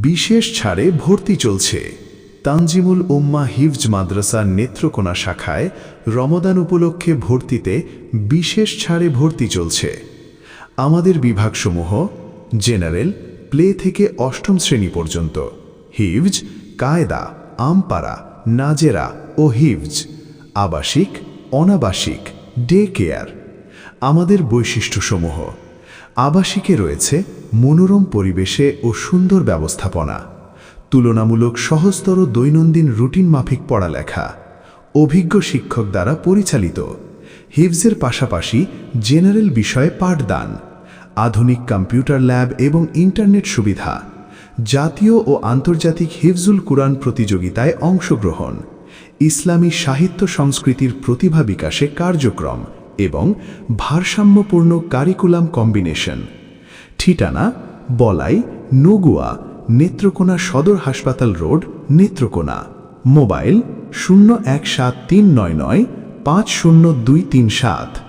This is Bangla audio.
বিশেষ ছাড়ে ভর্তি চলছে। তানজিমুল উম্মাহ হিফজ মাদ্রাসা নেত্রকোনা শাখায় রমাদান উপলক্ষে ভর্তিতে বিশেষ ছাড়ে ভর্তি চলছে। আমাদের বিভাগসমূহ জেনারেল, প্লে থেকে অষ্টম শ্রেণী পর্যন্ত, হিফজ, কায়দা, আমপারা, নাজেরা ও হিফজ, আবাসিক, অনাবাসিক, ডে কেয়ার। আমাদের বৈশিষ্ট্যসমূহ: আবাসিকে রয়েছে মনোরম পরিবেশে ও সুন্দর ব্যবস্থাপনা, তুলনামূলক সহজতর দৈনন্দিন রুটিন মাফিক পড়ালেখা, অভিজ্ঞ শিক্ষক দ্বারা পরিচালিত, হিফজের পাশাপাশি জেনারেল বিষয়ে পাঠদান, আধুনিক কম্পিউটার ল্যাব এবং ইন্টারনেট সুবিধা, জাতীয় ও আন্তর্জাতিক হিফজুল কুরআন প্রতিযোগিতায় অংশগ্রহণ, ইসলামী সাহিত্য সংস্কৃতির প্রতিভা বিকাশে কার্যক্রম এবং ভারসাম্যপূর্ণ কারিকুলাম কম্বিনেশন। ঠিকানা: বলাই, নগুয়া, নেত্রকোনা সদর হাসপাতাল রোড, নেত্রকোনা। মোবাইল 017399502337।